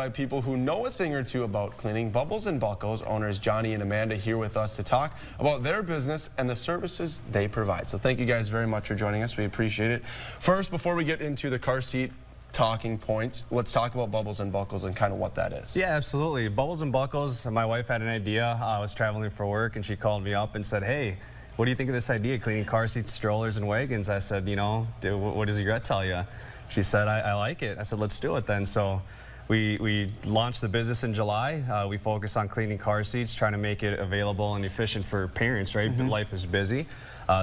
By people who know a thing or two about cleaning. Bubbles and Buckles owners Johnny and Amanda here with us to talk about their business and the services they provide. So thank you guys very much for joining us. We appreciate it. First, before we get into the car seat talking points, let's talk about Bubbles and Buckles and kind of what that is. Yeah, absolutely. Bubbles and Buckles, my wife had an idea. I was traveling for work and she called me up and said, hey, what do you think of this idea, cleaning car seats, strollers, and wagons? I said, you know, what does your gut tell you? She said, I like it. I said, let's do it then. So we launched the business in July. We focus on cleaning car seats, trying to make it available and efficient for parents, right? Life is busy.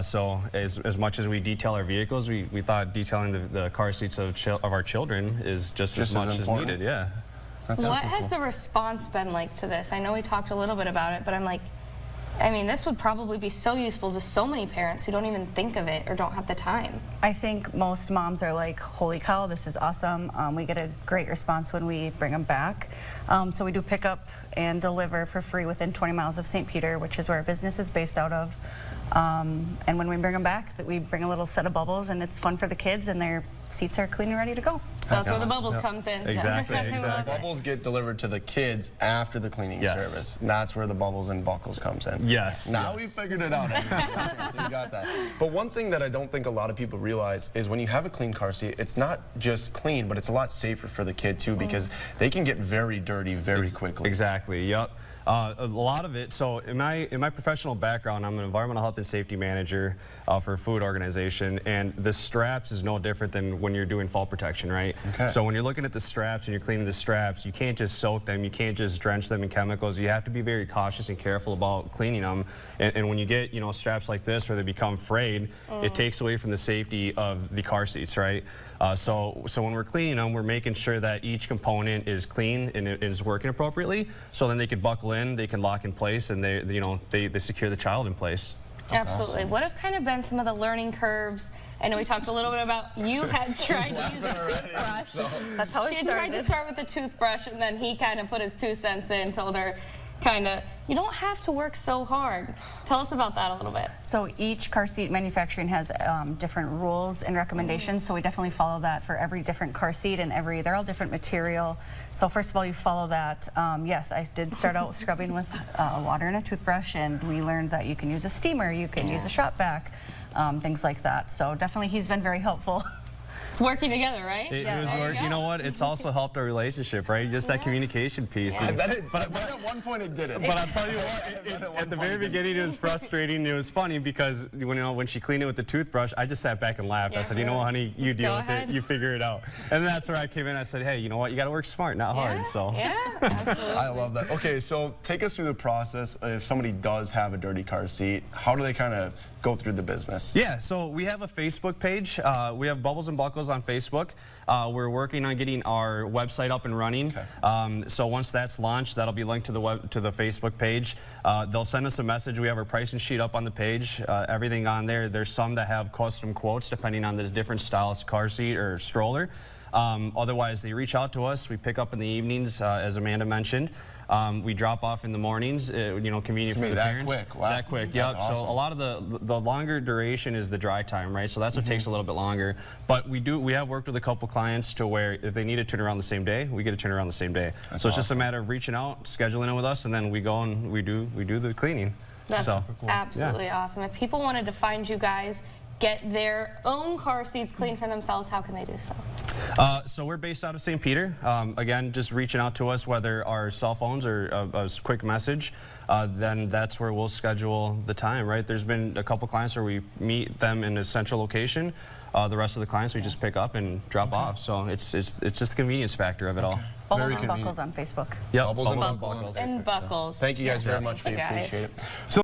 So as much as we detail our vehicles, we thought detailing the car seats of our children is just as much as needed. Yeah. What has the response been like to this? I know we talked a little bit about it, but I'm like, I mean, this would probably be so useful to so many parents who don't even think of it or don't have the time. I think most moms are like, holy cow, this is awesome. We get a great response when we bring them back. So we do pick up and deliver for free within 20 miles of St. Peter, which is where our business is based out of. And when we bring them back, we bring a little set of bubbles, and it's fun for the kids, and their seats are clean and ready to go. So that's where the Bubbles comes in. Exactly. Exactly. Bubbles get delivered to the kids after the cleaning service. And that's where the Bubbles and Buckles comes in. Yes. Now we figured it out. So you got that. But one thing that I don't think a lot of people realize is when you have a clean car seat, it's not just clean, but it's a lot safer for the kid too, because they can get very dirty very quickly. Exactly. Yep. A lot of it. So in my professional background, I'm an environmental health and safety manager for a food organization, and the straps is no different than when you're doing fall protection, right? Okay. So when you're looking at the straps and you're cleaning the straps, you can't just soak them, you can't just drench them in chemicals. You have to be very cautious and careful about cleaning them. And when you get, you know, straps like this where they become frayed, it takes away from the safety of the car seats, right? So when we're cleaning them, we're making sure that each component is clean and it is working appropriately. So then they can buckle in, they can lock in place, and they secure the child in place. Absolutely. What have kind of been some of the learning curves? I know we talked a little bit about you had tried to use a toothbrush. That's how it started. She had tried to start with a toothbrush, and then he kind of put his 2 cents in, told her, kind of, you don't have to work so hard. Tell us about that a little bit. So each car seat manufacturing has different rules and recommendations, so we definitely follow that for every different car seat, and they're all different material. So first of all, you follow that. Yes, I did start out scrubbing with water and a toothbrush, and we learned that you can use a steamer, you can use a shop vac, things like that. So definitely he's been very helpful. It's working together, right? You know what? It's also helped our relationship, right? Just that communication piece. I bet at one point it didn't. But I'll tell you what, at the very beginning it was frustrating. It was funny because when she cleaned it with the toothbrush, I just sat back and laughed. I said, you know what, honey, you deal with it, you figure it out. And that's where I came in. I said, hey, you know what, you got to work smart, not hard. So. Yeah, absolutely. I love that. Okay, so take us through the process. If somebody does have a dirty car seat, how do they kind of go through the business? Yeah, so we have a Facebook page. We have Bubbles and Buckles on Facebook. We're working on getting our website up and running. Okay. So once that's launched, that'll be linked to the Facebook page. They'll send us a message. We have our pricing sheet up on the page. Everything on there. There's some that have custom quotes depending on the different styles, car seat or stroller. Otherwise, they reach out to us. We pick up in the evenings, as Amanda mentioned. We drop off in the mornings, convenient for the parents. Quick. Wow. That quick, That's yep. awesome. So a lot of the longer duration is the dry time, right? So that's what takes a little bit longer. But we have worked with a couple clients to where if they need a turnaround the same day, we get a turnaround the same day. That's so it's just a awesome. matter of reaching out, scheduling it with us, and then we go and we do the cleaning. That's absolutely awesome. If people wanted to find you guys, get their own car seats cleaned for themselves, how can they do so? So we're based out of St. Peter. Again, just reaching out to us, whether our cell phones or a quick message, then that's where we'll schedule the time, right? There's been a couple clients where we meet them in a central location. The rest of the clients we just pick up and drop off. So it's just the convenience factor of it all. Bubbles and Buckles on Facebook. Yep. Bubbles and Buckles. And Buckles. Thank you guys very much. We appreciate it. So